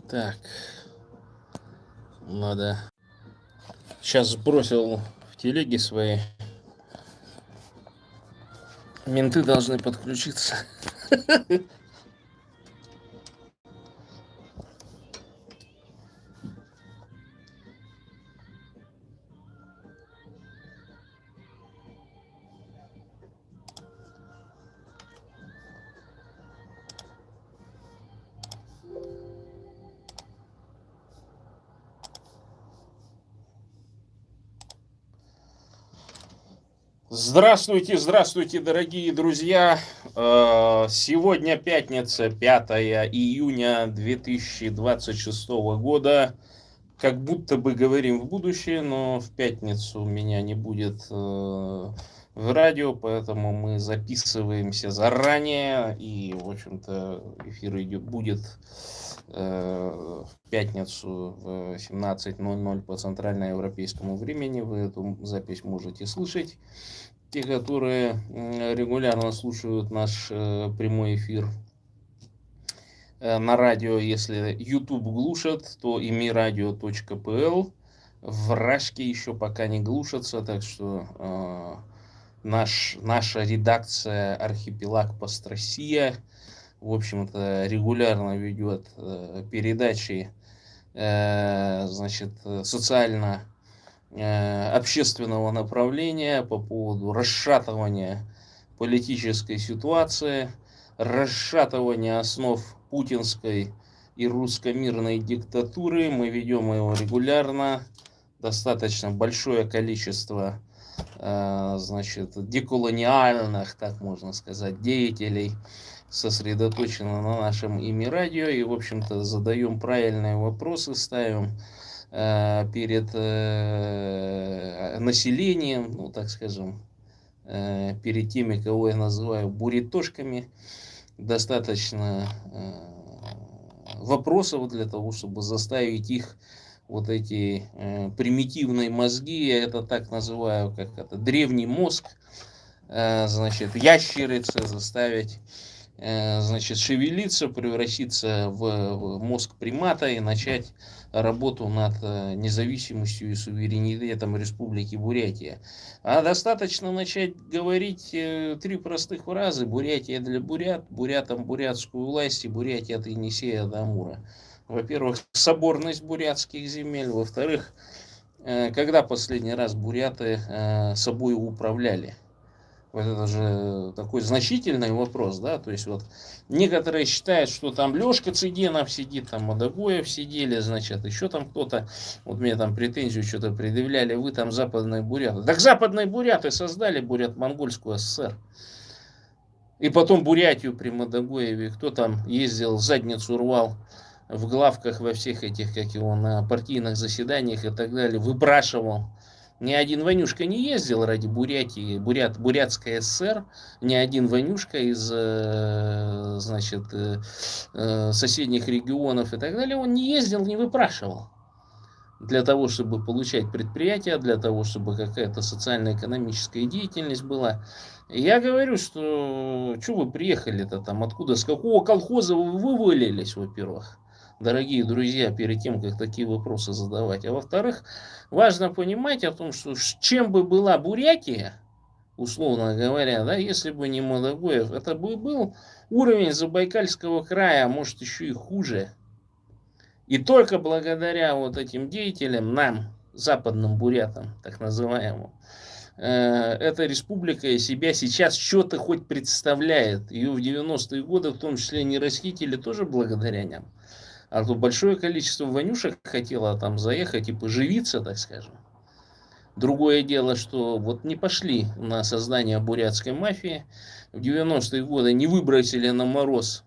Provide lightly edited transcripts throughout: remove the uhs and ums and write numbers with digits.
Так, надо. Сейчас сбросил в телеге свои. Менты должны подключиться. Здравствуйте, здравствуйте, дорогие друзья. Сегодня пятница, 5 июня 2026 года. Как будто бы говорим в будущее, но в пятницу меня не будет в радио, поэтому мы записываемся заранее. И, в общем-то, эфир будет в пятницу в 17:00 по центральноевропейскому времени. Вы эту запись можете слышать. Те, которые регулярно слушают наш прямой эфир на радио, если YouTube глушат, то imiradio.pl. Вражки еще пока не глушатся, так что наша редакция «Архипелаг Пост Россия», в общем-то, регулярно ведет передачи значит, социально-общественного направления по поводу расшатывания политической ситуации, расшатывания основ путинской и русско-мирной диктатуры. Мы ведем его регулярно. Достаточно большое количество значит, деколониальных, так можно сказать, деятелей сосредоточено на нашем ими радио. И, в общем-то, задаем правильные вопросы, ставим перед населением, ну, так скажем, перед теми, кого я называю буритошками, достаточно вопросов для того, чтобы заставить их вот эти примитивные мозги, я это так называю, как это, древний мозг, значит, ящерицы заставить значит, шевелиться, превратиться в мозг примата и начать работу над независимостью и суверенитетом Республики Бурятия. А достаточно начать говорить три простых фразы: Бурятия для бурят, бурятам бурятскую власть и Бурятия от Енисея до Амура. Во-первых, соборность бурятских земель. Во-вторых, когда последний раз буряты собой управляли? Вот это же такой значительный вопрос, да, то есть вот некоторые считают, что там Лешка Цыгенов сидит, там Мадагоев сидели, значит, еще там кто-то, вот мне там претензию что-то предъявляли, вы там западные буряты. Так западные буряты создали Бурят-Монгольскую ССР. И потом Бурятию при Мадагоеве, кто там ездил, задницу рвал в главках во всех этих, как его, на партийных заседаниях и так далее, выпрашивал. Ни один Ванюшка не ездил ради Бурятии, Бурятская ССР, ни один Ванюшка из значит, соседних регионов и так далее, он не ездил, не выпрашивал. Для того, чтобы получать предприятия, для того, чтобы какая-то социально-экономическая деятельность была. И я говорю, что вы приехали-то там, откуда, с какого колхоза вы вывалились, во-первых, дорогие друзья, перед тем, как такие вопросы задавать. А во-вторых, важно понимать о том, что чем бы была Бурятия, условно говоря, да, если бы не Мадагоев, это бы был уровень Забайкальского края, а может еще и хуже. И только благодаря вот этим деятелям, нам, западным бурятам, так называемым, эта республика из себя сейчас что-то хоть представляет. Ее в 90-е годы, в том числе, не расхитили тоже благодаря нам. А то большое количество ванюшек хотело там заехать и поживиться, так скажем. Другое дело, что вот не пошли на создание бурятской мафии. В 90-е годы не выбросили на мороз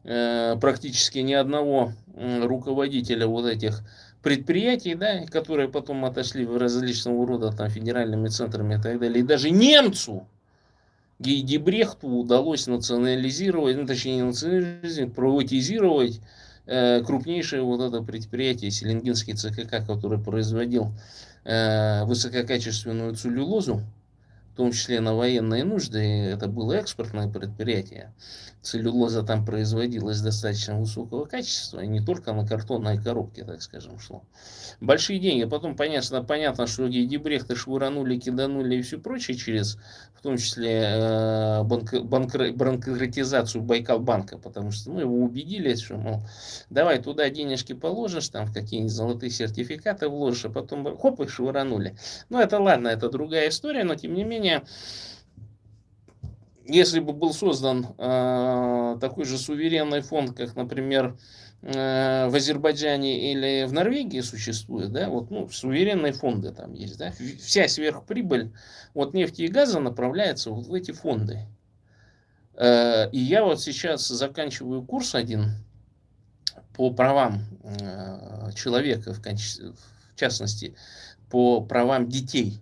практически ни одного руководителя вот этих предприятий, да, которые потом отошли в различного рода там федеральными центрами и так далее. И даже немцу Гейдебрехту удалось национализировать, ну, точнее не национализировать, приватизировать крупнейшее вот это предприятие, Селенгинский ЦКК, который производил высококачественную целлюлозу, в том числе на военные нужды. Это было экспортное предприятие. Целлюлоза там производилась достаточно высокого качества, и не только на картонной коробке, так скажем, шло. Большие деньги. Потом понятно, что Гейдебрехта швыранули, киданули и все прочее через, в том числе, банкротизацию Байкалбанка, потому что его убедили, что, мол, давай туда денежки положишь, там в какие-нибудь золотые сертификаты вложишь, а потом хоп, и швыранули. Ну, это ладно, это другая история, но тем не менее, если бы был создан такой же суверенный фонд, как, например, в Азербайджане или в Норвегии существует, да, вот, ну, суверенные фонды там есть, да, вся сверхприбыль от нефти и газа направляется вот в эти фонды. И я вот сейчас заканчиваю курс один по правам человека, в частности, по правам детей.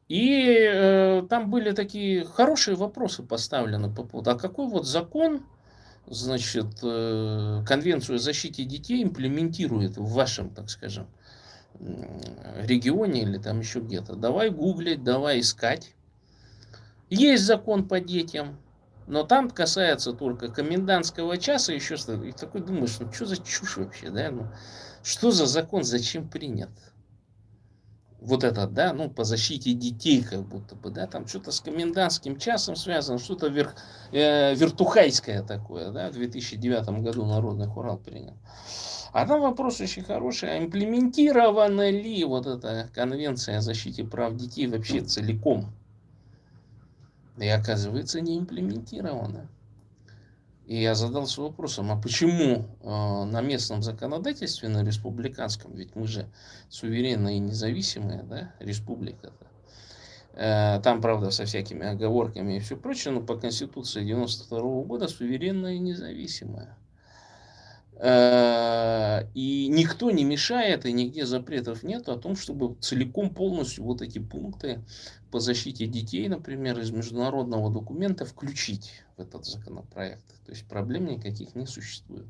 И там были такие хорошие вопросы поставлены по поводу, а какой вот закон, значит, Конвенцию о защите детей имплементирует в вашем, так скажем, регионе или там еще где-то. Давай гуглить, давай искать. Есть закон по детям, но там касается только комендантского часа, еще что-то. И такой думаешь, ну что за чушь вообще, да? Ну, что за закон, зачем принят? Вот этот, да, ну, по защите детей, как будто бы, да, там что-то с комендантским часом связано, что-то вертухайское такое, да, в 2009 году Народный хурал принял. А там вопрос очень хороший, а имплементирована ли вот эта конвенция о защите прав детей вообще целиком? И оказывается, не имплементирована. И я задался вопросом, а почему на местном законодательстве, на республиканском, ведь мы же суверенная и независимая, да, республика-то, там, правда, со всякими оговорками и все прочее, но по Конституции 92 года суверенная и независимая. И никто не мешает, и нигде запретов нет о том, чтобы целиком полностью вот эти пункты по защите детей, например, из международного документа включить в этот законопроект. То есть проблем никаких не существует.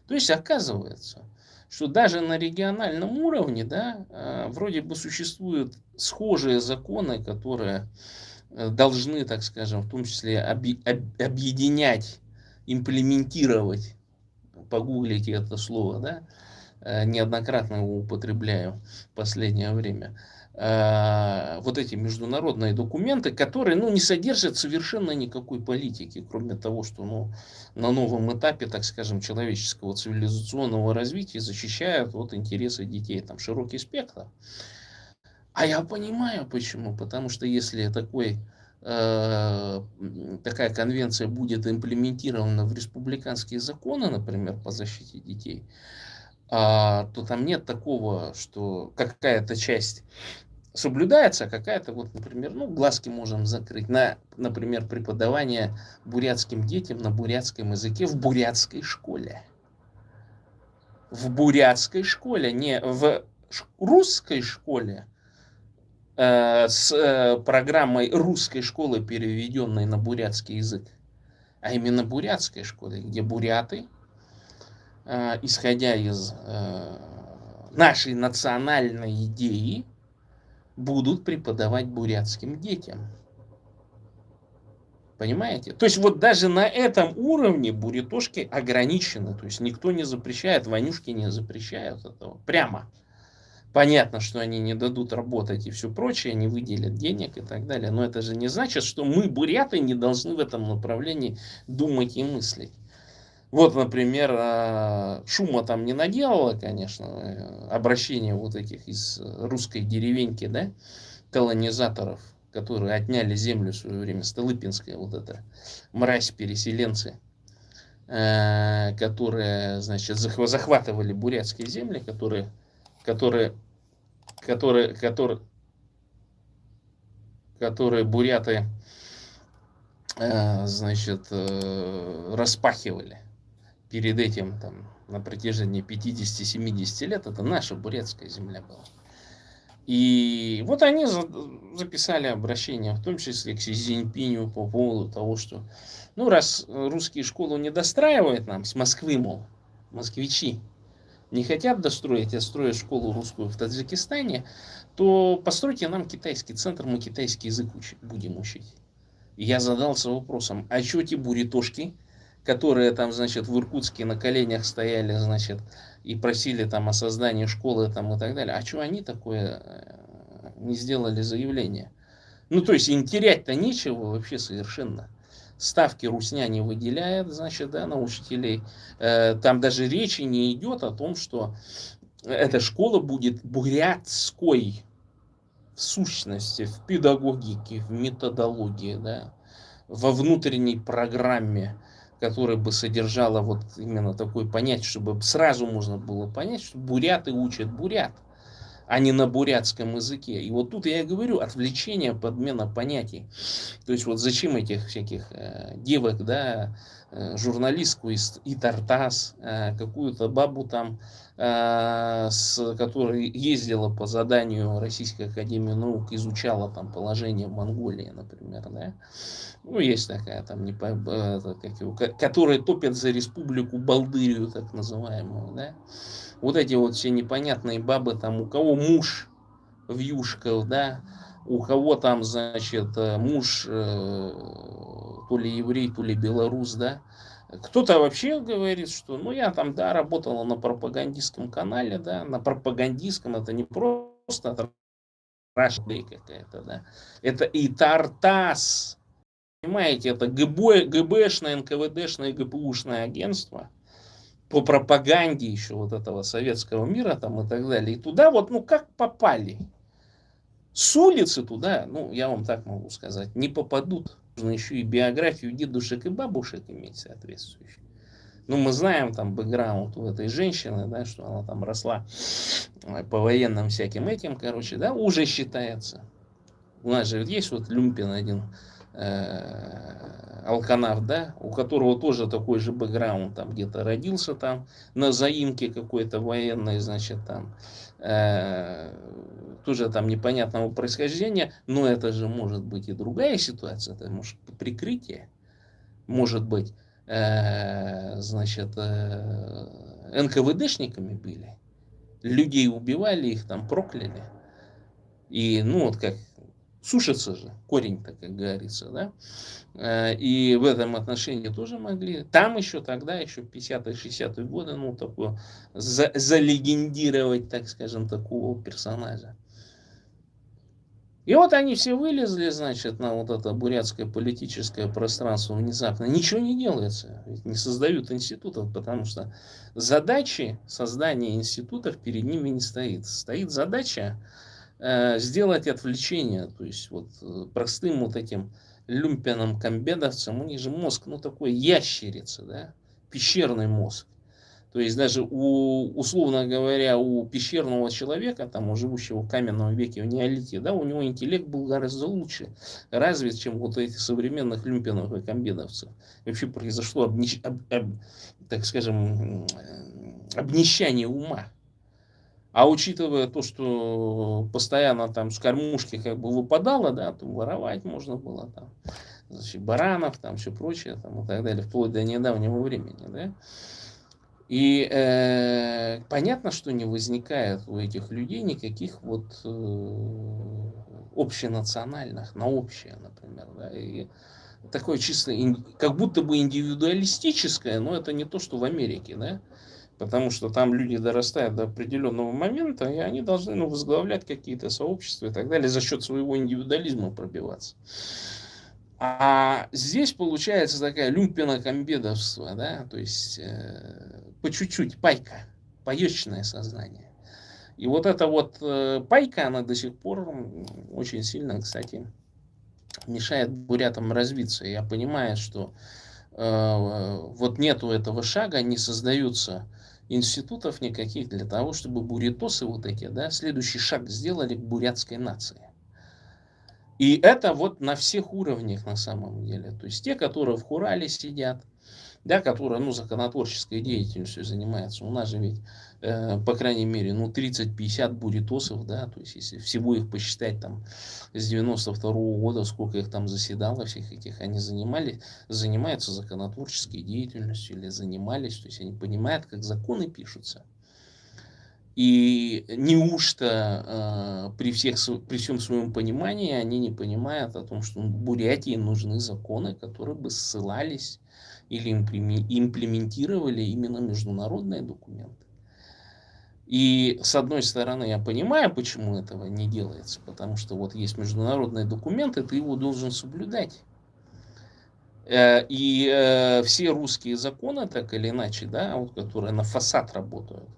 То есть оказывается, что даже на региональном уровне, да, вроде бы существуют схожие законы, которые должны, так скажем, в том числе объединять, имплементировать, погуглите это слово, да, неоднократно его употребляю в последнее время, вот эти международные документы, которые, ну, не содержат совершенно никакой политики, кроме того, что, ну, на новом этапе, так скажем, человеческого цивилизационного развития защищают вот интересы детей, там широкий спектр. А я понимаю почему, потому что если такая конвенция будет имплементирована в республиканские законы, например, по защите детей, то там нет такого, что какая-то часть соблюдается, а какая-то, вот, например, ну, глазки можем закрыть на, например, преподавание бурятским детям на бурятском языке в бурятской школе. В бурятской школе, не в русской школе, с программой русской школы, переведенной на бурятский язык, а именно бурятской школе, где буряты, исходя из нашей национальной идеи, будут преподавать бурятским детям. Понимаете? То есть вот даже на этом уровне бурятошки ограничены. То есть никто не запрещает, ванюшки не запрещают этого. Прямо. Понятно, что они не дадут работать и все прочее, не выделят денег и так далее. Но это же не значит, что мы, буряты, не должны в этом направлении думать и мыслить. Вот, например, шума там не наделало, конечно, обращение вот этих из русской деревеньки, да, колонизаторов, которые отняли землю в свое время, Столыпинская, вот эта мразь-переселенцы, которые, значит, захватывали бурятские земли, которые буряты, значит, распахивали перед этим там на протяжении 50-70 лет. Это наша бурятская земля была. И вот они записали обращение, в том числе к Си Цзиньпиню, по поводу того, что, ну, раз русские школу не достраивают нам с Москвы, мол, москвичи, не хотят достроить, а строят школу русскую в Таджикистане, то постройте нам китайский центр, мы китайский язык будем учить. И я задался вопросом, а что эти буритошки, которые там, значит, в Иркутске на коленях стояли, значит, и просили там о создании школы там и так далее, а что они такое не сделали заявление? Ну, то есть им терять-то нечего вообще совершенно. Ставки русня не выделяет, значит, да, на учителей. Там даже речи не идет о том, что эта школа будет бурятской в сущности, в педагогике, в методологии, да, во внутренней программе, которая бы содержала вот именно такое понятие, чтобы сразу можно было понять, что буряты учат бурят, а не на бурятском языке. И вот тут я и говорю, отвлечение, подмена понятий. То есть вот зачем этих всяких девок, да, журналистку и Тартас, какую-то бабу там, которая ездила по заданию Российской Академии Наук, изучала там положение в Монголии, например, да. Ну, есть такая там, которая топит за республику Балдырию, так называемую, да. Вот эти вот все непонятные бабы, там, у кого муж в юшках, да, у кого там, значит, муж то ли еврей, то ли белорус, да. Кто-то вообще говорит, что, ну, я там, да, работала на пропагандистском канале, да, на пропагандистском, это не просто Рашда какая-то, да, это и Тартас, понимаете, это ГБшное, НКВДшное, ГПУшное агентство по пропаганде еще вот этого советского мира там и так далее. И туда вот, ну, как попали. С улицы туда, ну, я вам так могу сказать, не попадут. Нужно еще и биографию дедушек и бабушек иметь соответствующую. Ну, мы знаем там бэкграунд у этой женщины, да, что она там росла по военным всяким этим, короче, да, уже считается. У нас же есть вот Люмпин один, алканавт, да, у которого тоже такой же бэкграунд, там где-то родился там на заимке какой-то военной, значит, там тоже там непонятного происхождения, но это же может быть и другая ситуация, это может прикрытие, может быть, значит, НКВДшниками были, людей убивали, их там прокляли, и, ну, вот как сушится же корень-то, как говорится, да. И в этом отношении тоже могли. Там еще тогда, еще 50-е, 60-е годы, ну, такое, залегендировать, так скажем, такого персонажа. И вот они все вылезли, значит, на вот это бурятское политическое пространство внезапно. Ничего не делается, не создают институтов, потому что задачи создания институтов перед ними не стоит. Стоит задача сделать отвлечение, то есть вот простым вот этим люмпенам, комбедовцам, у них же мозг, ну, такой ящерица, да, пещерный мозг. То есть даже условно говоря, у пещерного человека, там, у живущего в каменном веке, в неолите, да, у него интеллект был гораздо лучше развит, чем вот у этих современных люмпенов и комбедовцев. Вообще произошло, так скажем, обнищание ума. А учитывая то, что постоянно там с кормушки как бы выпадало, да, то воровать можно было там, значит, баранов, там все прочее, там, и так далее, вплоть до недавнего времени, да. И понятно, что не возникает у этих людей никаких вот общенациональных, на общее, например, да, и такое чисто, как будто бы индивидуалистическое, но это не то, что в Америке, да. Потому что там люди дорастают до определенного момента, и они должны, ну, возглавлять какие-то сообщества и так далее, за счет своего индивидуализма пробиваться. А здесь получается такая люмпено-комбедовство, да, то есть по чуть-чуть, пайка, паечное сознание. И вот эта вот пайка, она до сих пор очень сильно, кстати, мешает бурятам развиться. Я понимаю, что вот нету этого шага, не создаются институтов никаких для того, чтобы бурятосы вот эти, да, следующий шаг сделали к бурятской нации. И это вот на всех уровнях на самом деле. То есть те, которые в Хурале сидят, да, которые, ну, законотворческой деятельностью занимаются. У нас же ведь, по крайней мере, ну, 30-50 бурятосов, да, то есть если всего их посчитать там с 92-го года, сколько их там заседало, всех этих, они занимаются законотворческой деятельностью или занимались, то есть они понимают, как законы пишутся. И неужто при всем своем понимании они не понимают о том, что Бурятии нужны законы, которые бы ссылались или имплементировали именно международные документы. И с одной стороны я понимаю, почему этого не делается, потому что вот есть международные документы, ты его должен соблюдать. И все русские законы, так или иначе, да, вот, которые на фасад работают,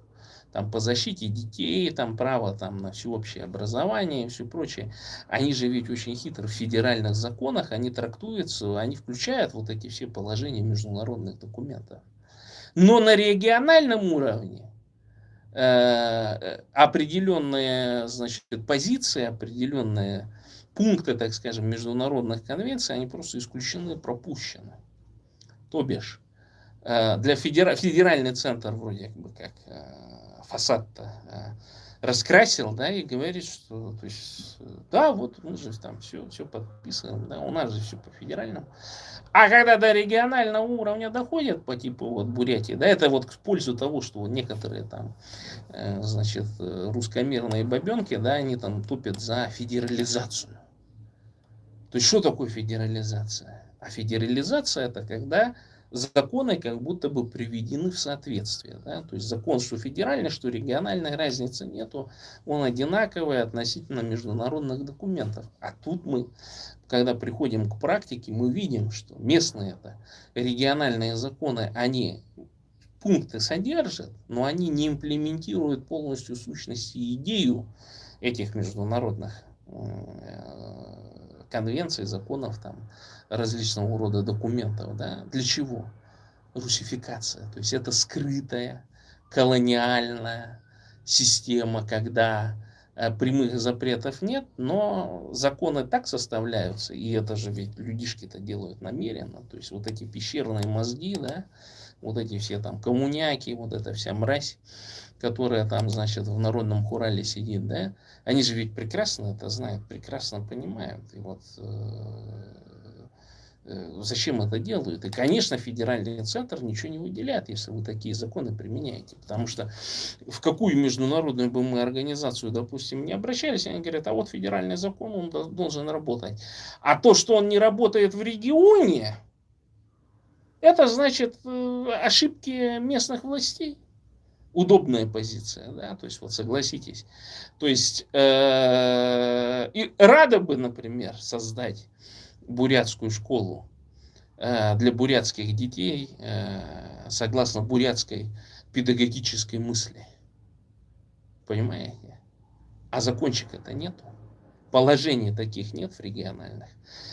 там по защите детей, там право там, на всеобщее образование и все прочее, они же ведь очень хитро в федеральных законах, они трактуются, они включают вот эти все положения международных документов. Но на региональном уровне определенные, значит, позиции, определенные пункты, так скажем, международных конвенций, они просто исключены, пропущены. То бишь, для федеральный центр вроде бы как фасад-то раскрасил, да, и говорит, что, то есть, да, вот мы же там все подписываем, да, у нас же все по федеральному. А когда до регионального уровня доходят по типу вот Бурятии, да, это вот в пользу того, что некоторые там, значит, русскомирные бабенки, да, они там тупят за федерализацию. То есть, что такое федерализация? А федерализация это когда законы как будто бы приведены в соответствие. Да? То есть закон, что федеральный, что региональной, разницы нету. Он одинаковый относительно международных документов. А тут мы, когда приходим к практике, мы видим, что местные это региональные законы, они пункты содержат, но они не имплементируют полностью сущность и идею этих международных конвенций, законов, там, различного рода документов. Да? Для чего? Русификация. То есть это скрытая колониальная система, когда прямых запретов нет, но законы так составляются, и это же ведь людишки-то делают намеренно, то есть вот эти пещерные мозги, да, вот эти все там коммуняки, вот эта вся мразь, которая там, значит, в народном хурале сидит, да, они же ведь прекрасно это знают, прекрасно понимают. И вот зачем это делают? И, конечно, федеральный центр ничего не выделяет, если вы такие законы применяете. Потому что в какую международную бы мы организацию, допустим, не обращались, они говорят, а вот федеральный закон, он должен работать. А то, что он не работает в регионе, это значит ошибки местных властей. Удобная позиция, да, то есть вот согласитесь. То есть и рада бы, например, создать бурятскую школу для бурятских детей согласно бурятской педагогической мысли. Понимаете? А закончика-то нету. Положений таких нет в региональных.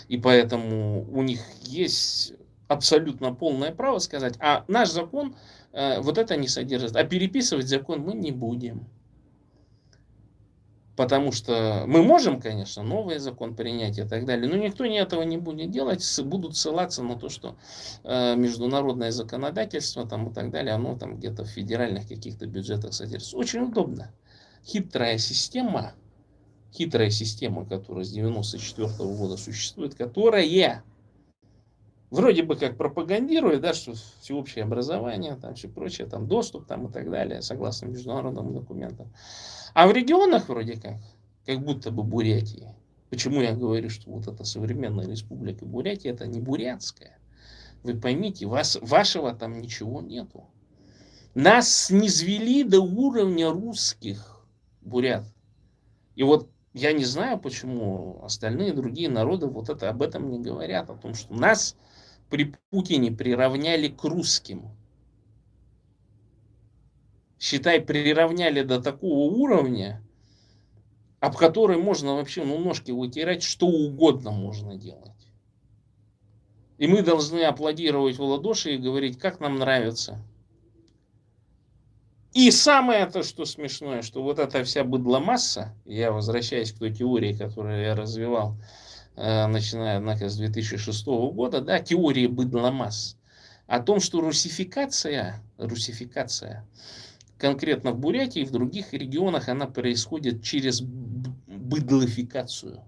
И поэтому у них есть абсолютно полное право сказать, а наш закон вот это не содержит. А переписывать закон мы не будем. Потому что мы можем, конечно, новый закон принять и так далее, но никто этого не будет делать, будут ссылаться на то, что международное законодательство там, и так далее, оно там где-то в федеральных каких-то бюджетах содержится. Очень удобно. Хитрая система, которая с 1994 года существует, которая вроде бы как пропагандирует, да, что всеобщее образование, там все прочее, там доступ там и так далее, согласно международным документам. А в регионах вроде как будто бы Бурятии. Почему я говорю, что вот эта современная республика Бурятия, это не бурятская. Вы поймите, вашего там ничего нету. Нас низвели до уровня русских бурят. И вот я не знаю, почему остальные другие народы вот это об этом не говорят, о том, что нас при Путине приравняли к русским. Считай, приравняли до такого уровня, об который можно вообще ножки вытирать, что угодно можно делать. И мы должны аплодировать в ладоши и говорить, как нам нравится. И самое то, что смешное, что вот эта вся быдломасса, я возвращаюсь к той теории, которую я развивал, начиная, однако, с 2006 года, да, теории быдломасс, о том, что русификация, конкретно в Бурятии и в других регионах, она происходит через быдлофикацию.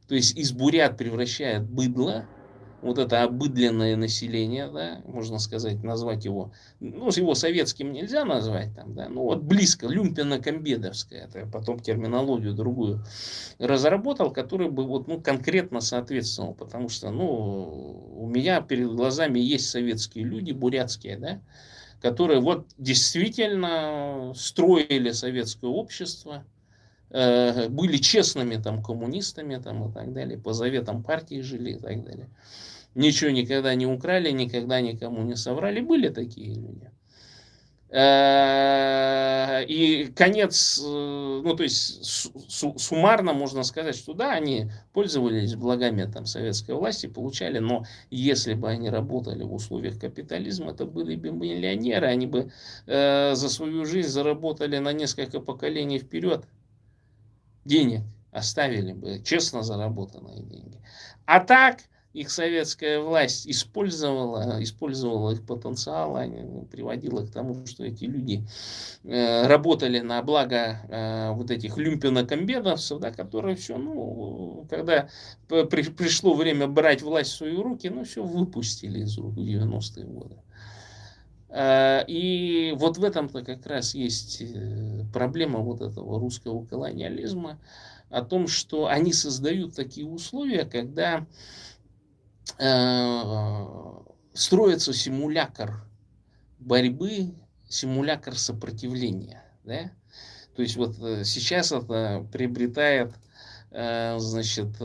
То есть из бурят превращают быдло вот это обыдленное население, да, можно сказать, назвать его, ну, его советским нельзя назвать, там, да, ну, вот близко, люмпено-комбедовское, это я потом терминологию другую разработал, который бы вот, ну, конкретно соответствовал, потому что, ну, у меня перед глазами есть советские люди, бурятские, да, которые вот действительно строили советское общество, были честными там коммунистами там и так далее, по заветам партии жили и так далее. Ничего никогда не украли, никогда никому не соврали. Были такие люди. И конец, ну то есть суммарно можно сказать, что да, они пользовались благами там советской власти, получали, но если бы они работали в условиях капитализма, это были бы миллионеры, они бы за свою жизнь заработали на несколько поколений вперед денег, оставили бы честно заработанные деньги. А так их советская власть использовала их потенциал, приводила к тому, что эти люди работали на благо вот этих люмпинокомбедовцев, да, которые все, ну, когда пришло время брать власть в свои руки, ну, все выпустили из рук в 90-е годы. И вот в этом-то как раз есть проблема вот этого русского колониализма, о том, что они создают такие условия, когда строится симулятор борьбы, симулятор сопротивления. Да? То есть вот сейчас это приобретает, значит,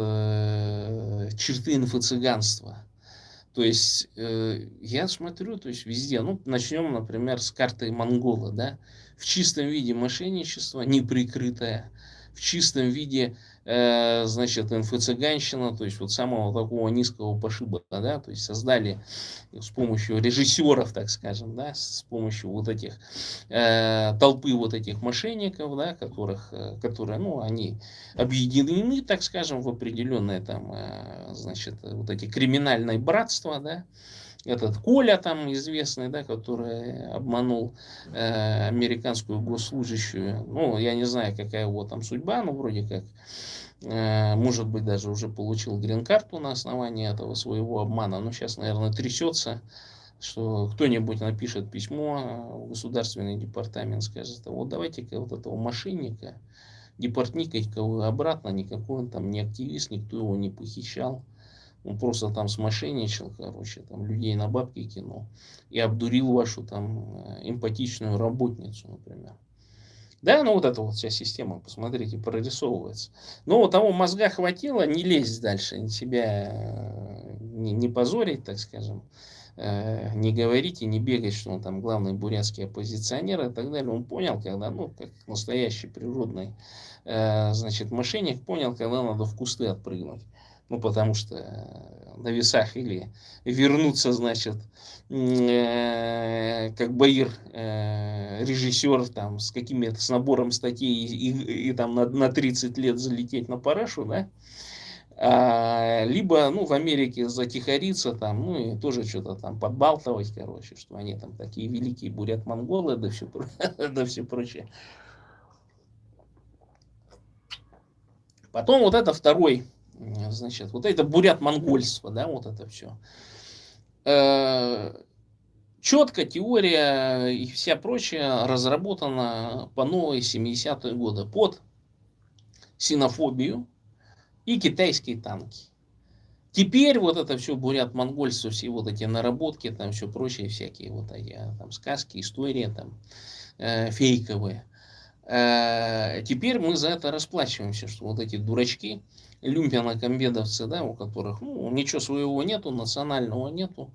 черты инфо-цыганства. То есть я смотрю, то есть везде, ну, начнем, например, с карты Монгола, да, в чистом виде мошенничество, неприкрытое, в чистом виде, значит, инфо-цыганщина, то есть вот самого такого низкого пошиба, да, то есть создали с помощью режиссеров, так скажем, да, с помощью вот этих толпы вот этих мошенников, да, которые, ну, они объединены, так скажем, в определенное там, значит, вот эти криминальные братства, да, этот Коля там известный, да, который обманул американскую госслужащую, ну, я не знаю, какая его там судьба, но вроде как, может быть, даже уже получил грин-карту на основании этого своего обмана, но сейчас, наверное, трясется, что кто-нибудь напишет письмо в государственный департамент, скажет, вот давайте-ка вот этого мошенника депортникать кого обратно, никакой он там не активист, никто его не похищал. Он просто там смошенничал, короче, там людей на бабки кинул и обдурил вашу там эмпатичную работницу, например. Да, ну вот эта вот вся система, посмотрите, прорисовывается. Но у того мозга хватило не лезть дальше, себя не позорить, так скажем, не говорить и не бегать, что он там главный бурятский оппозиционер и так далее. Он понял, когда, ну, как настоящий природный, значит, мошенник, понял, когда надо в кусты отпрыгнуть. Ну, потому что на весах или вернуться, значит, как Баир, режиссер, там, с какими-то, с набором статей и там на 30 лет залететь на парашу, да, либо, ну, в Америке затихариться там, ну, и тоже что-то там подбалтывать, короче, что они там такие великие бурят-монголы, да все, да все прочее. Потом вот это второй, значит, вот это бурят-монгольство, да, вот это все. Четко теория и вся прочая разработана по новой 70-е годы под синофобию и китайские танки. Теперь вот это все бурят-монгольство, все вот эти наработки, там все прочие всякие вот эти там сказки, истории там фейковые. Теперь мы за это расплачиваемся, что вот эти дурачки, люмпино-комбедовцы, да, у которых, ну, ничего своего нету, национального нету,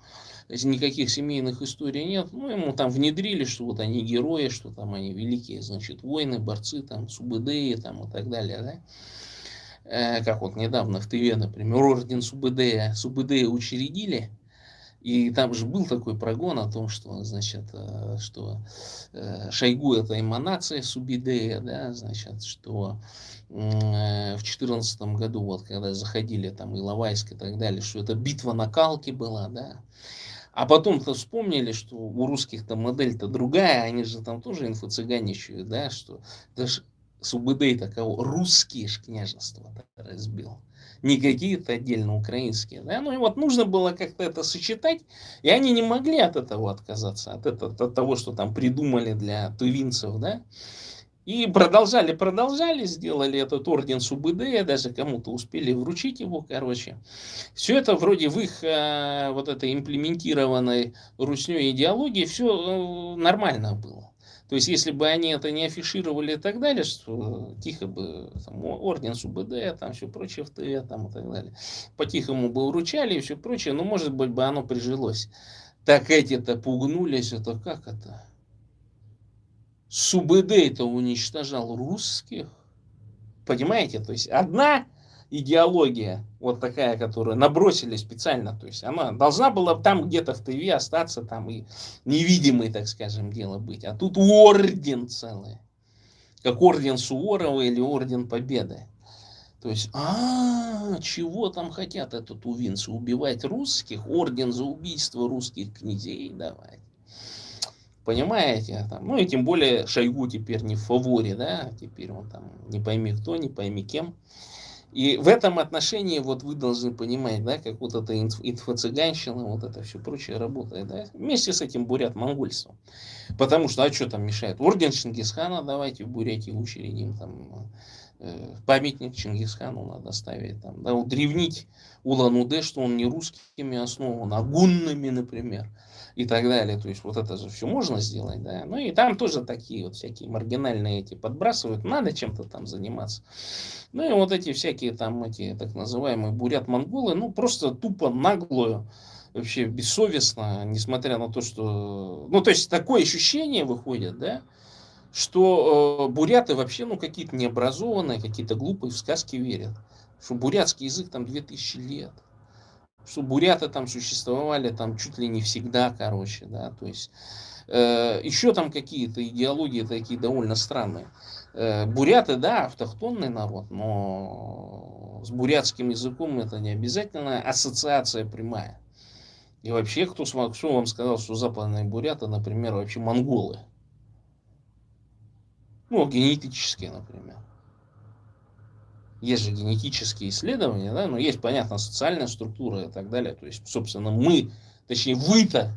никаких семейных историй нет, ну, ему там внедрили, что вот они герои, что там они великие, значит, воины, борцы, там, Субэдэи, там, и так далее, да. Как вот недавно в ТВ, например, орден Субэдэя учредили, и там же был такой прогон о том, что, значит, что Шойгу это эманация Субэдэя, да, значит, что в 2014 году, вот, когда заходили там Иловайск и так далее, что это битва на Калке была, да. А потом-то вспомнили, что у русских-то модель-то другая, они же там тоже инфо-цыганничают, да, что даже Субэдэй такого русские ж княжества разбил. Не какие-то отдельно украинские. Да? Ну и вот нужно было как-то это сочетать. И они не могли от этого отказаться. От того, что там придумали для тувинцев. Да? И продолжали, сделали этот орден Субэдэя, даже кому-то успели вручить его, короче. Все это вроде в их вот этой имплементированной русней идеологии все нормально было. То есть, если бы они это не афишировали и так далее, что тихо бы там, орден СУБД, там все прочее в ТВ там, и так далее, по-тихому бы вручали и все прочее, ну, может быть, бы оно прижилось. Так эти-то пугнулись, это как это? СУБД-то уничтожал русских. Понимаете? То есть одна идеология, вот такая, которую набросили специально, то есть она должна была там где-то в ТВ остаться, там и невидимый, так скажем, дело быть. А тут орден целый. Как орден Суворова или орден Победы. То есть, чего там хотят этот увинцы? Убивать русских? Орден за убийство русских князей давать. Понимаете? Там, ну и тем более Шойгу теперь не в фаворе, да, теперь он там не пойми кто, не пойми кем. И в этом отношении вот вы должны понимать, да, как вот эта инфо-цыганщина, вот это все прочее работает, да, вместе с этим бурят-монгольством. Потому что, а что там мешает? Орден Чингисхана давайте в Бурятии учредим, там, памятник Чингисхану надо ставить, там, да, удревнить Улан-Удэ, что он не русскими основан, а гуннами, например, и так далее. То есть вот это же все можно сделать, да. Ну и там тоже такие вот всякие маргинальные эти подбрасывают, надо чем-то там заниматься. Ну и вот эти всякие там эти так называемые бурят-монголы, ну просто тупо наглую, вообще бессовестно, несмотря на то, что... Ну то есть такое ощущение выходит, да, что буряты вообще, ну, какие-то необразованные, какие-то глупые в сказки верят. Что бурятский язык там 2000 лет. Что буряты там существовали там чуть ли не всегда, короче, да, то есть еще там какие-то идеологии такие довольно странные. Буряты, да, автохтонный народ, но с бурятским языком это не обязательно ассоциация прямая. И вообще, кто вам сказал, что западные буряты, например, вообще монголы? Ну, генетические, например. Есть же генетические исследования, да, но есть, понятно, социальная структура и так далее. То есть, собственно, мы, точнее, вы-то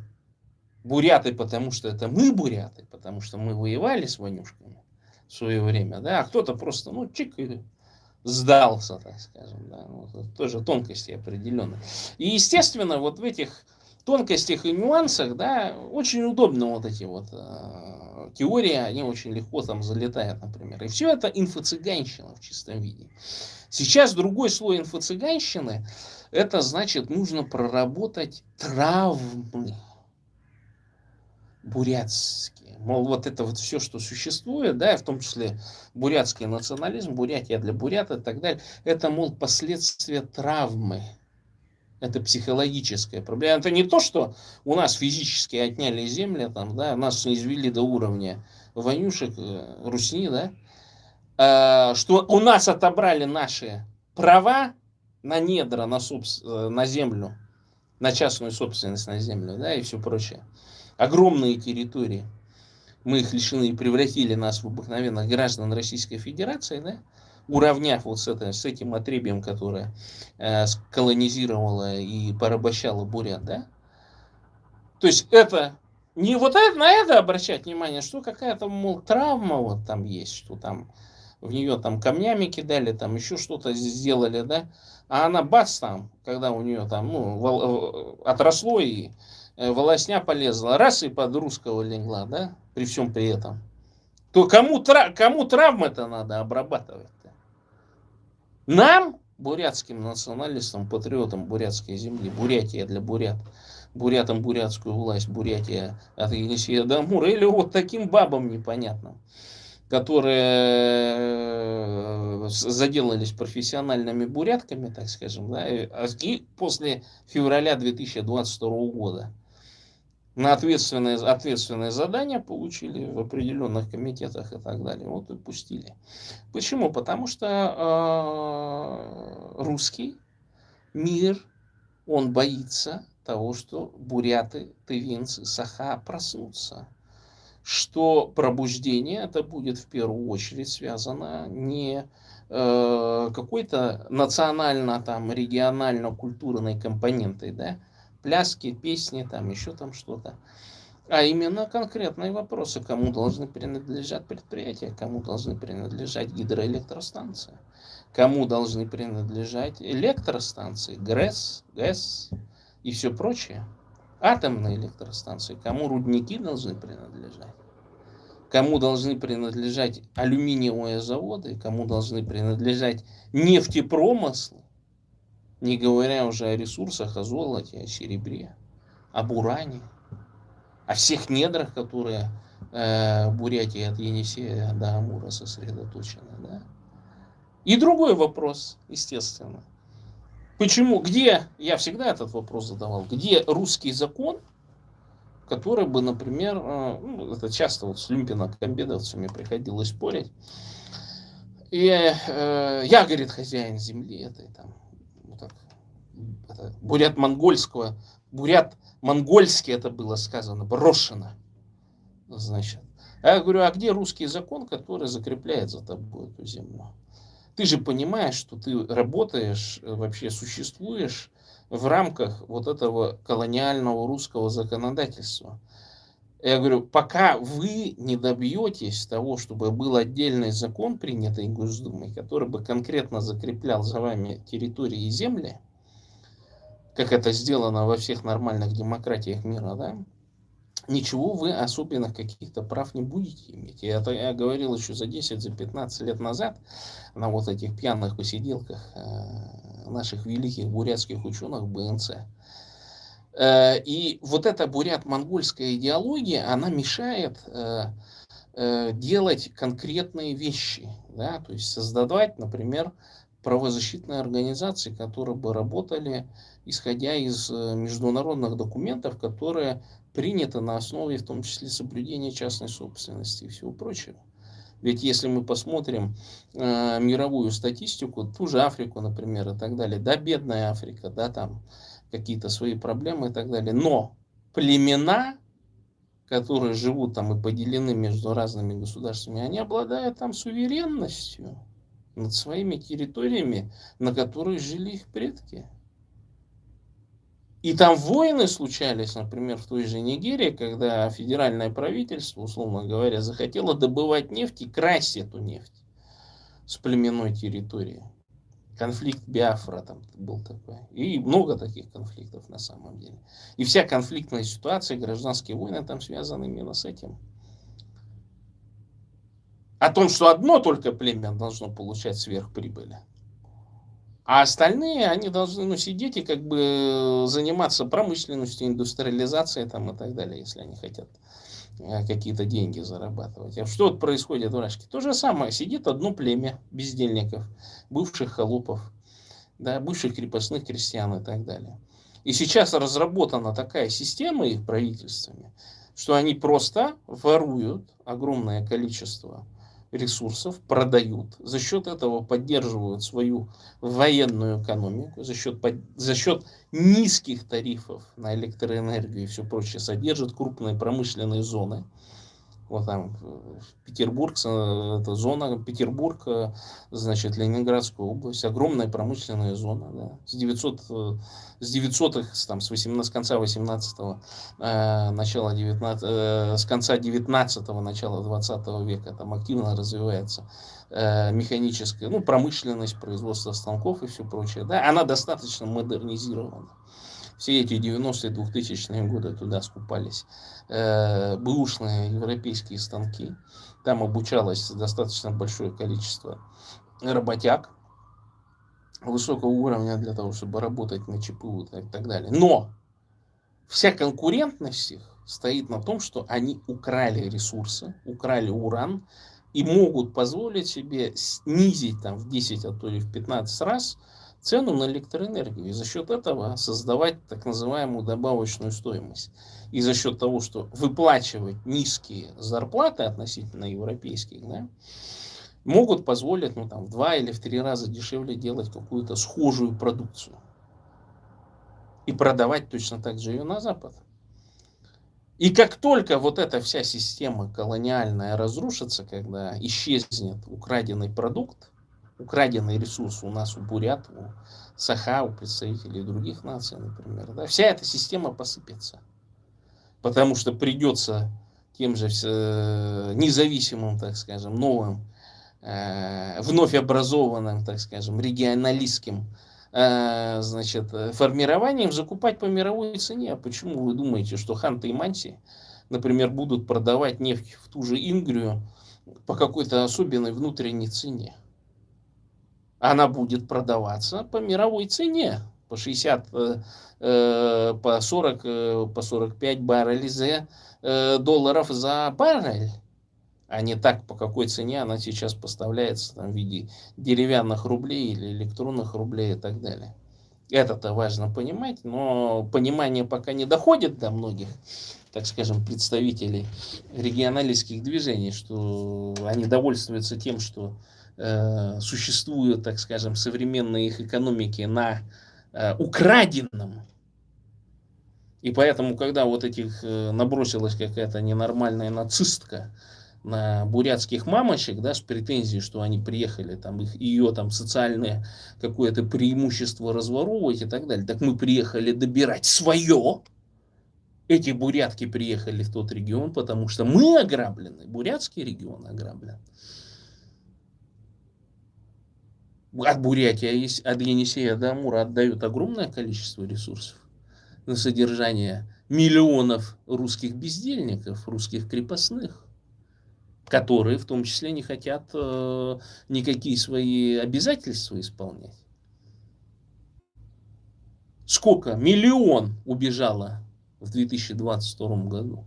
буряты, потому что это мы буряты, потому что мы воевали с ванюшками в свое время, да, а кто-то просто, ну, чик, и сдался, так скажем, да, вот, тоже тонкости определенные. И, естественно, вот в этих тонкостях и нюансах, да, очень удобно вот эти вот теории, они очень легко там залетают, например. И все это инфо-цыганщина в чистом виде. Сейчас другой слой инфо-цыганщины, это значит, нужно проработать травмы бурятские. Мол, вот это вот все, что существует, да, в том числе бурятский национализм, Бурятия для бурят и так далее, это, мол, последствия травмы. Это психологическая проблема. Это не то, что у нас физически отняли земли, там, да, нас извели до уровня вонюшек, русни, да, что у нас отобрали наши права на недра, на землю, на частную собственность на землю, да, и все прочее. Огромные территории. Мы их лишены и превратили нас в обыкновенных граждан Российской Федерации, да, уравняв вот с этим отребием, которое колонизировало и порабощало бурят, да. То есть это не вот это, на это обращать внимание, что какая-то, мол, травма вот там есть, что там в нее там камнями кидали, там еще что-то сделали, да, а она бац там, когда у нее там, ну, отросло и волосня полезла, раз и под русского легла, да, при всем при этом, то кому травмы-то надо обрабатывать-то? Нам, бурятским националистам, патриотам бурятской земли, Бурятия для бурят, бурятам бурятскую власть, Бурятия от Енисея до Амура, или вот таким бабам непонятным, которые заделались профессиональными бурятками, так скажем, да, и после февраля 2022 года на ответственное задание получили в определенных комитетах и так далее. Вот и пустили. Почему? Потому что русский мир, он боится того, что буряты, тывинцы, саха проснутся. что пробуждение это будет в первую очередь связано не какой-то национально, там, регионально-культурной компонентой, да, пляски, песни, там, еще там что-то, а именно конкретные вопросы, кому должны принадлежать предприятия, кому должны принадлежать гидроэлектростанции, кому должны принадлежать электростанции, ГРЭС, ГЭС и все прочее, атомные электростанции, кому рудники должны принадлежать, кому должны принадлежать алюминиевые заводы, кому должны принадлежать нефтепромыслы, не говоря уже о ресурсах, о золоте, о серебре, об уране, о всех недрах, которые в Бурятии от Енисея до Амура сосредоточены. Да? И другой вопрос, естественно. Почему, где, я всегда этот вопрос задавал, где русский закон, который бы, например, это часто вот с люмпино-комбедовцами приходилось спорить, и я, говорит, хозяин земли этой, там, вот так, это, бурят-монгольски это было сказано, брошено, значит. А я говорю, а где русский закон, который закрепляет за тобой эту землю? Ты же понимаешь, что ты работаешь, вообще существуешь в рамках вот этого колониального русского законодательства. Я говорю, пока вы не добьетесь того, чтобы был отдельный закон, принятый Госдумой, который бы конкретно закреплял за вами территории и земли, как это сделано во всех нормальных демократиях мира, да, ничего вы особенных каких-то прав не будете иметь. И это я говорил еще за 10, за 15 лет назад на вот этих пьяных посиделках наших великих бурятских ученых БНЦ. И вот эта бурят-монгольская идеология, она мешает делать конкретные вещи. Да? То есть создавать, например, правозащитные организации, которые бы работали, исходя из международных документов, которые приняты на основе, в том числе, соблюдения частной собственности и всего прочего. Ведь если мы посмотрим мировую статистику, ту же Африку, например, и так далее, да, бедная Африка, да, там какие-то свои проблемы и так далее, но племена, которые живут там и поделены между разными государствами, они обладают там суверенностью над своими территориями, на которых жили их предки. И там войны случались, например, в той же Нигерии, когда федеральное правительство, условно говоря, захотело добывать нефть и красть эту нефть с племенной территории. Конфликт Биафра там был такой. И много таких конфликтов на самом деле. И вся конфликтная ситуация, гражданские войны там связаны именно с этим. О том, что одно только племя должно получать сверхприбыли. А остальные, они должны сидеть и как бы заниматься промышленностью, индустриализацией там, и так далее, если они хотят какие-то деньги зарабатывать. А что происходит в Рашке? То же самое. Сидит одно племя бездельников, бывших холопов, да, бывших крепостных крестьян и так далее. И сейчас разработана такая система их правительствами, что они просто воруют огромное количество ресурсов, продают, за счет этого поддерживают свою военную экономику, за счет низких тарифов на электроэнергию и все прочее, содержат крупные промышленные зоны. Вот там Петербург, это зона, Петербург, значит, Ленинградская область, огромная промышленная зона, да, с 900-х, там, с конца 18-го, начала 19, с конца 19-го, начала 20 века там активно развивается механическая, промышленность, производство станков и все прочее, да, она достаточно модернизирована. Все эти 90-е, 2000-е годы туда скупались бэушные европейские станки. Там обучалось достаточно большое количество работяг высокого уровня для того, чтобы работать на ЧПУ и так далее. Но вся конкурентность их стоит на том, что они украли ресурсы, украли уран и могут позволить себе снизить там в 10, а то и в 15 раз цену на электроэнергию и за счет этого создавать так называемую добавочную стоимость. И за счет того, что выплачивать низкие зарплаты относительно европейских, да, могут позволить в 2 или в 3 раза дешевле делать какую-то схожую продукцию. И продавать точно так же ее на Запад. И как только вот эта вся система колониальная разрушится, когда исчезнет украденный продукт, украденный ресурс у нас, у бурят, у саха, у представителей других наций, например, да, вся эта система посыпется. Потому что придется тем же независимым, так скажем, новым, вновь образованным, так скажем, регионалистским значит, формированием закупать по мировой цене. А почему вы думаете, что Ханты и Манси, например, будут продавать нефть в ту же Ингрию по какой-то особенной внутренней цене? Она будет продаваться по мировой цене, по 60, по 40, по 45 баррелей долларов за баррель. А не так, по какой цене она сейчас поставляется там, в виде деревянных рублей или электронных рублей и так далее. Это-то важно понимать, но понимание пока не доходит до многих, так скажем, представителей регионалистских движений, что они довольствуются тем, что существуют, так скажем, современные их экономики на украденном. И поэтому, когда вот этих набросилась какая-то ненормальная нацистка на бурятских мамочек, да, с претензией, что они приехали, там, ее там социальное какое-то преимущество разворовывать и так далее. Так мы приехали добирать свое. Эти бурятки приехали в тот регион, потому что мы ограблены. Бурятский регион ограблен. От Бурятии, от Енисея до Амура отдают огромное количество ресурсов на содержание миллионов русских бездельников, русских крепостных, которые в том числе не хотят никакие свои обязательства исполнять. Сколько? Миллион убежало в 2022 году.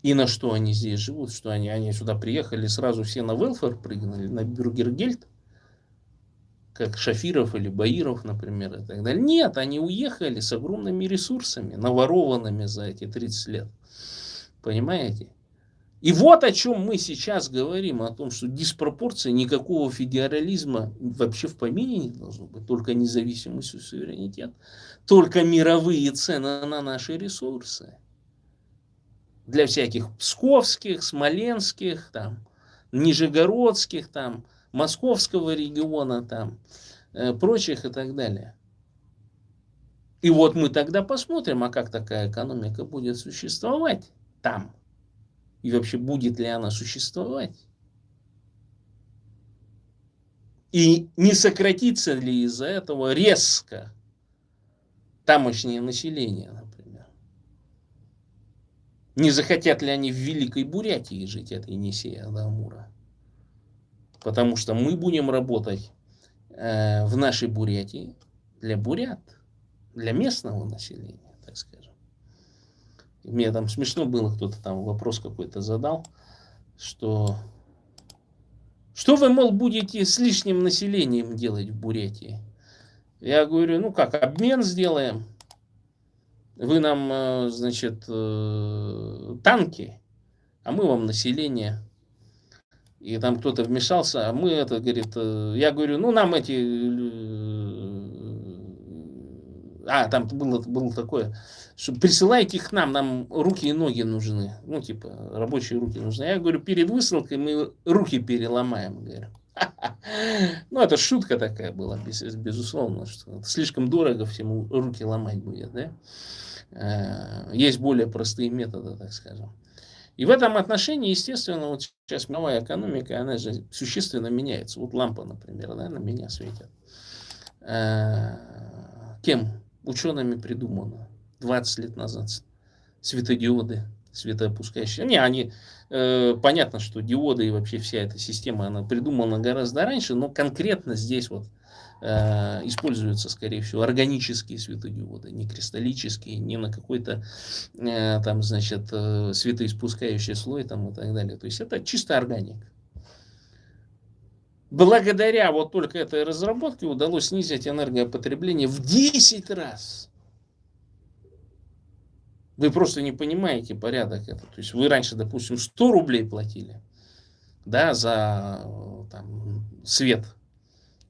И на что они здесь живут? Что они сюда приехали, сразу все на велфер прыгнули, на бюргергельд, как Шафиров или Баиров, например, и так далее. Нет, они уехали с огромными ресурсами, наворованными за эти 30 лет. Понимаете? И вот о чем мы сейчас говорим, о том, что диспропорции, никакого федерализма вообще в помине не должно быть, только независимость и суверенитет, только мировые цены на наши ресурсы. Для всяких псковских, смоленских, там, нижегородских, там, московского региона, там, прочих и так далее. И вот мы тогда посмотрим, а как такая экономика будет существовать там. И вообще, будет ли она существовать? И не сократится ли из-за этого резко тамошнее население, например? Не захотят ли они в Великой Бурятии жить от Енисея до Амура? Потому что мы будем работать в нашей Бурятии для бурят, для местного населения, так скажем. Мне там смешно было, кто-то там вопрос какой-то задал, что вы, мол, будете с лишним населением делать в Бурятии? Я говорю, ну как, обмен сделаем. Вы нам, значит, танки, а мы вам население. И там кто-то вмешался, а мы это, говорит, я говорю, ну нам эти, там было такое, что присылайте их к нам руки и ноги нужны, ну типа рабочие руки нужны. Я говорю, перед высылкой мы руки переломаем, говорю. Ну это шутка такая была, безусловно, что слишком дорого всему руки ломать будет, да. Есть более простые методы, так скажем. И в этом отношении, естественно, вот сейчас мировая экономика, она же существенно меняется. Вот лампа, например, да, на меня светит. Кем? Учеными придумано 20 лет назад. Светодиоды, светоопускающие. Не, они, понятно, что диоды и вообще вся эта система, она придумана гораздо раньше, но конкретно здесь вот используются, скорее всего, органические светодиоды, не кристаллические, не на какой-то там, значит, светоиспускающий слой там, и так далее. То есть это чисто органика. Благодаря вот только этой разработке удалось снизить энергопотребление в 10 раз. Вы просто не понимаете порядок это. То есть вы раньше, допустим, 100 рублей платили, да, за там, свет,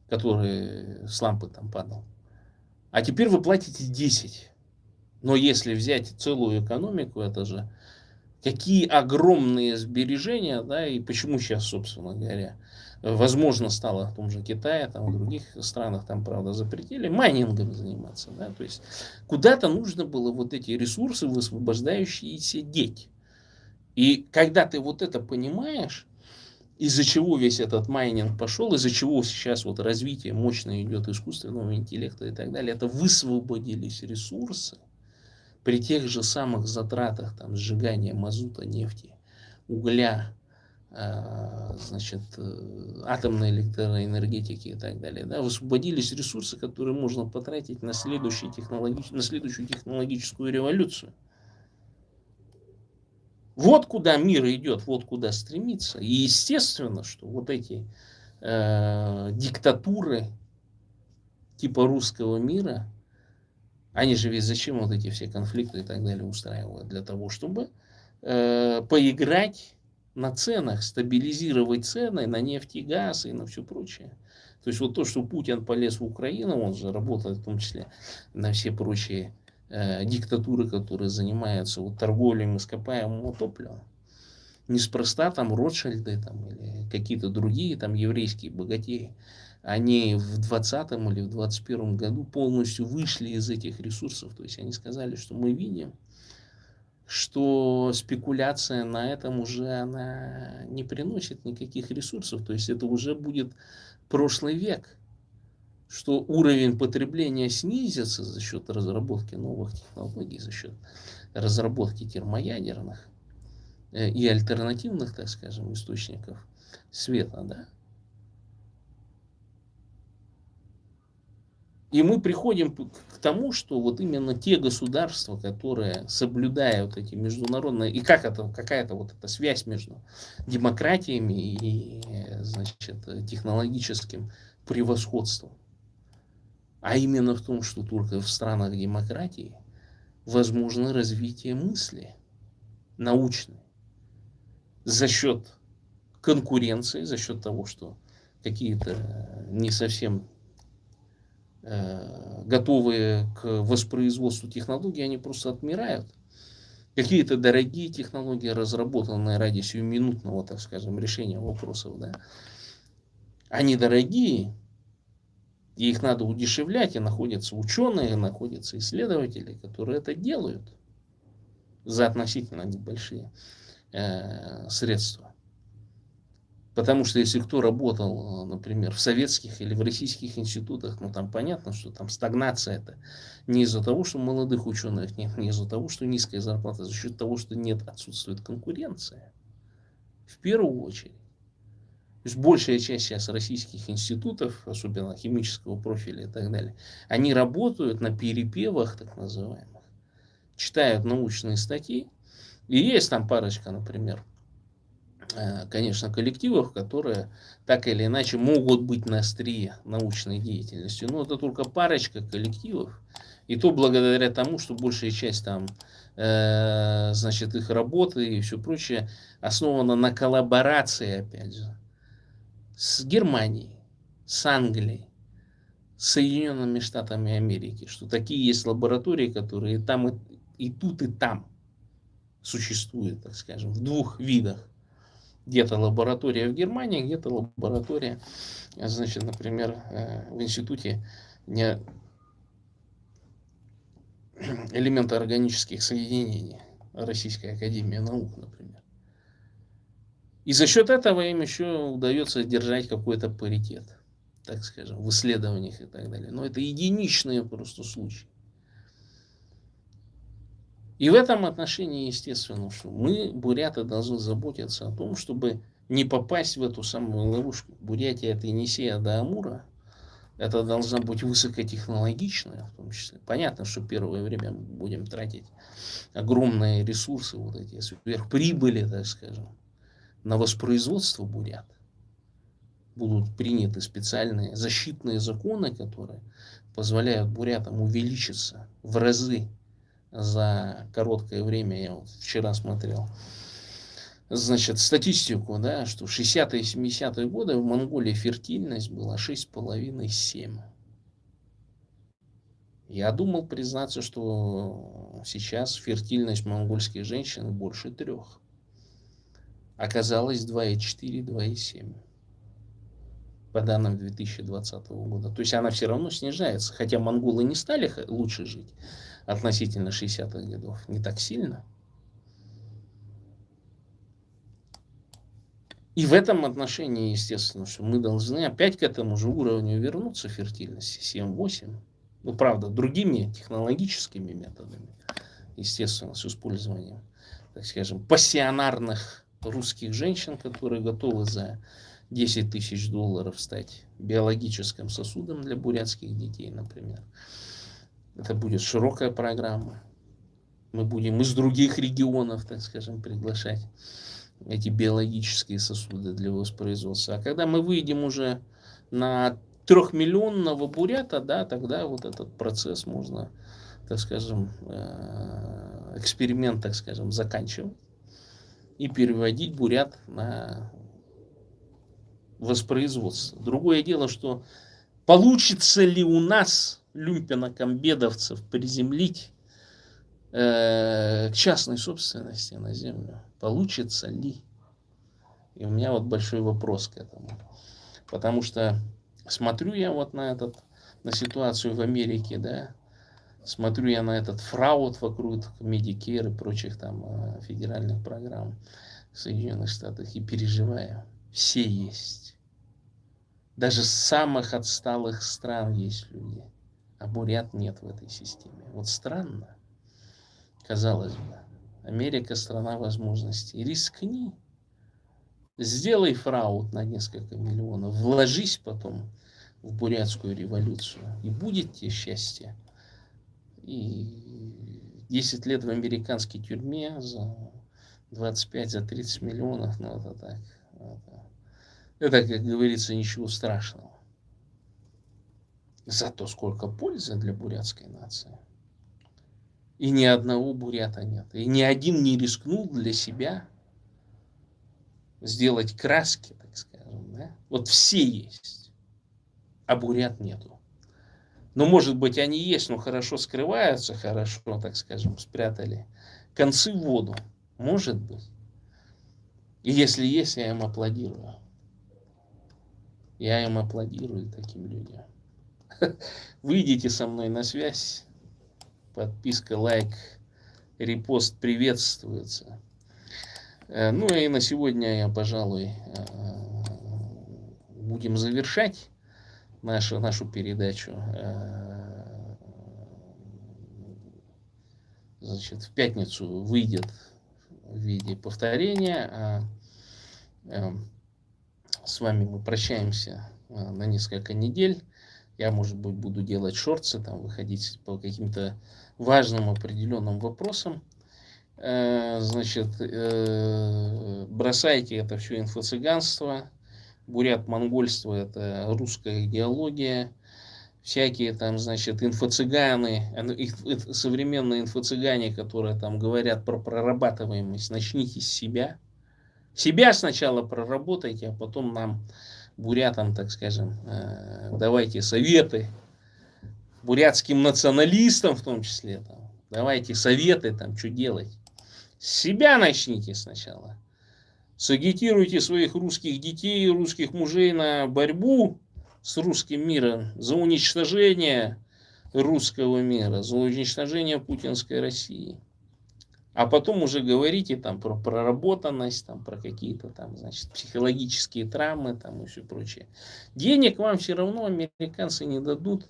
который с лампы там падал. А теперь вы платите 10. Но если взять целую экономику, это же какие огромные сбережения, да, и почему сейчас, собственно говоря, возможно стало в том же Китае, там, в других странах, там, правда, запретили майнингом заниматься, да, то есть куда-то нужно было вот эти ресурсы, высвобождающиеся, деть. И когда ты вот это понимаешь, из-за чего весь этот майнинг пошел, из-за чего сейчас вот развитие мощное идет искусственного интеллекта и так далее, это высвободились ресурсы при тех же самых затратах там, сжигания мазута, нефти, угля, значит, атомной электроэнергетики и так далее. Да, высвободились ресурсы, которые можно потратить на следующую технологическую революцию. Вот куда мир идет, вот куда стремится. И естественно, что вот эти диктатуры типа русского мира, они же ведь зачем вот эти все конфликты и так далее устраивают? Для того, чтобы поиграть на ценах, стабилизировать цены на нефть и газ и на все прочее. То есть вот то, что Путин полез в Украину, он же работает в том числе на все прочие диктатуры, которые занимаются вот торговлей ископаемого топлива. Неспроста там Ротшильды там, или какие-то другие там еврейские богатеи, они в 20-м или в 21-м году полностью вышли из этих ресурсов. То есть они сказали, что мы видим, что спекуляция на этом уже она не приносит никаких ресурсов. То есть это уже будет прошлый век. Что уровень потребления снизится за счет разработки новых технологий, за счет разработки термоядерных и альтернативных, так скажем, источников света, да. И мы приходим к тому, что вот именно те государства, которые соблюдают эти международные, и как это, какая-то вот эта связь между демократиями и, значит, технологическим превосходством, а именно в том, что только в странах демократии возможно развитие мысли научной за счет конкуренции, за счет того, что какие-то не совсем готовые к воспроизводству технологий, они просто отмирают. Какие-то дорогие технологии, разработанные ради сиюминутного, так скажем, решения вопросов, да, они дорогие, и их надо удешевлять, и находятся ученые, находятся исследователи, которые это делают за относительно небольшие средства. Потому что если кто работал, например, в советских или в российских институтах, ну там понятно, что там стагнация это не из-за того, что молодых ученых нет, не из-за того, что низкая зарплата, а за счет того, что нет, отсутствует конкуренция. В первую очередь. То есть большая часть сейчас российских институтов, особенно химического профиля и так далее, они работают на перепевах, так называемых, читают научные статьи, и есть там парочка, например, конечно, коллективов, которые так или иначе могут быть на острие научной деятельности. Но это только парочка коллективов. И то благодаря тому, что большая часть там, значит, их работы и все прочее основана на коллаборации, опять же, с Германией, с Англией, с Соединенными Штатами Америки. Что такие есть лаборатории, которые там и тут, и там существуют, так скажем, в двух видах. Где-то лаборатория в Германии, где-то лаборатория, значит, например, в институте элементоорганических соединений Российской Академии Наук, например. И за счет этого им еще удается держать какой-то паритет, так скажем, в исследованиях и так далее. Но это единичные просто случаи. И в этом отношении, естественно, что мы, буряты, должны заботиться о том, чтобы не попасть в эту самую ловушку. Бурятия — это Енисея до Амура. Это должна быть высокотехнологичная, в том числе. Понятно, что первое время мы будем тратить огромные ресурсы, вот эти сверхприбыли, так скажем, на воспроизводство бурят. Будут приняты специальные защитные законы, которые позволяют бурятам увеличиться в разы за короткое время. Я вот вчера смотрел, значит, статистику, да, что в 60-е и 70-е годы в Монголии фертильность была 6,5-7. Я думал признаться, что сейчас фертильность монгольских женщин больше 3. Оказалось 2,4, 2,7 по данным 2020 года. То есть она все равно снижается. Хотя монголы не стали лучше жить относительно 60-х годов. Не так сильно. И в этом отношении, естественно, что мы должны опять к этому же уровню вернуться фертильности 7-8. Ну, правда, другими технологическими методами. Естественно, с использованием, так скажем, пассионарных русских женщин, которые готовы за 10 тысяч долларов стать биологическим сосудом для бурятских детей, например. Это будет широкая программа. Мы будем из других регионов, так скажем, приглашать эти биологические сосуды для воспроизводства. А когда мы выйдем уже на 3-миллионного бурята, да, тогда вот этот процесс можно, так скажем, эксперимент, так скажем, заканчивать и переводить бурят на воспроизводство. Другое дело, что получится ли у нас люмпинокамбедовцев приземлить к частной собственности на землю? Получится ли? И у меня вот большой вопрос к этому. Потому что смотрю я вот на ситуацию в Америке, да, смотрю я на этот фрауд вокруг Medicare и прочих там федеральных программ в Соединенных Штатах и переживаю. Все есть. Даже с самых отсталых стран есть люди. А бурят нет в этой системе. Вот странно. Казалось бы, Америка страна возможностей. Рискни. Сделай фрауд на несколько миллионов. Вложись потом в бурятскую революцию. И будет тебе счастье. И 10 лет в американской тюрьме за 25, за 30 миллионов. Ну, это так. Это, как говорится, ничего страшного. Зато сколько пользы для бурятской нации. И ни одного бурята нет. И ни один не рискнул для себя сделать краски, так скажем. Да? Вот все есть, а бурят нету. Но, может быть, они есть, но хорошо скрываются, хорошо, так скажем, спрятали концы в воду. Может быть. И если есть, я им аплодирую. Я им аплодирую таким людям. Выйдите со мной на связь. Подписка, лайк, репост приветствуется. Ну и на сегодня я, пожалуй, будем завершать нашу передачу. Значит, в пятницу выйдет в виде повторения. С вами мы прощаемся на несколько недель. Я, может быть, буду делать шортсы, там, выходить по каким-то важным определенным вопросам. Значит, бросайте это все инфо-цыганство. Бурят-монгольство — это русская идеология. Всякие там, значит, инфо-цыганы, современные инфо-цыгане, которые там говорят про прорабатываемость, начните с себя. Себя сначала проработайте, а потом нам, бурятам, так скажем, давайте советы, бурятским националистам в том числе, там, давайте советы, там, что делать. С себя начните сначала. Сагитируйте своих русских детей, русских мужей на борьбу с русским миром, за уничтожение русского мира, за уничтожение путинской России. А потом уже говорите там про проработанность, там, про какие-то там, значит, психологические травмы там, и все прочее. Денег вам все равно американцы не дадут,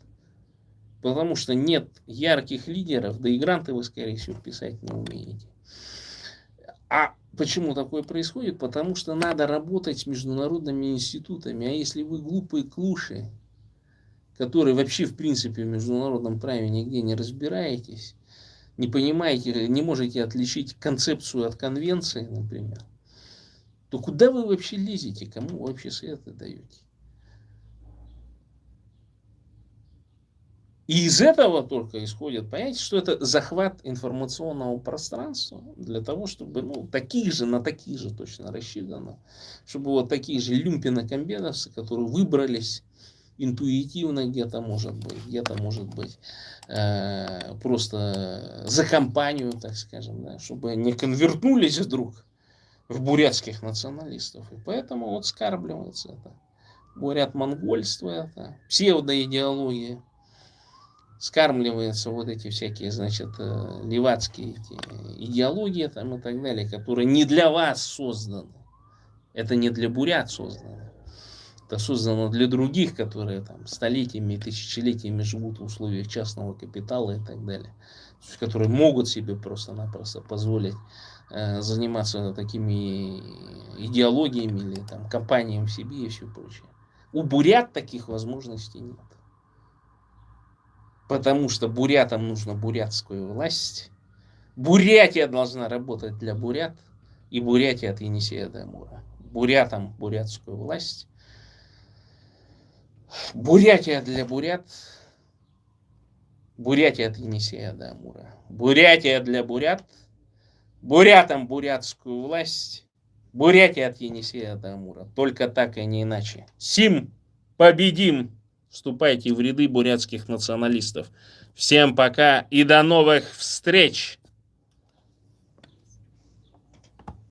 потому что нет ярких лидеров, да и гранты вы, скорее всего, писать не умеете. А почему такое происходит? Потому что надо работать с международными институтами. А если вы глупые клуши, которые вообще в принципе в международном праве нигде не разбираетесь, не понимаете, не можете отличить концепцию от конвенции, например, то куда вы вообще лезете? Кому вы вообще советы даете? И из этого только исходит, понимаете, что это захват информационного пространства для того, чтобы, ну, таких же, на таких же точно рассчитано, чтобы вот такие же люмпины-комбедовцы, которые выбрались интуитивно, где-то может быть просто за компанию, так скажем, да, чтобы не конвертнулись вдруг в бурятских националистов. И поэтому вот скармливается это бурят-монгольство, это псевдоидеология, скармливаются вот эти всякие, значит, левацкие эти идеологии там и так далее, которые не для вас созданы. Это не для бурят создано. Это создано для других, которые там столетиями, тысячелетиями живут в условиях частного капитала и так далее. Которые могут себе просто-напросто позволить заниматься такими идеологиями или там компаниями в себе и все прочее. У бурят таких возможностей нет. Потому что бурятам нужна бурятская власть. Бурятия должна работать для бурят. И Бурятия от Енисея до Амура. Бурятам бурятскую власть. Бурятия для бурят. Бурятия от Енисея до Амура. Бурятия для бурят. Бурятам бурятскую власть. Бурятия от Енисея до Амура. Только так и не иначе. Сим победим! Вступайте в ряды бурятских националистов. Всем пока и до новых встреч!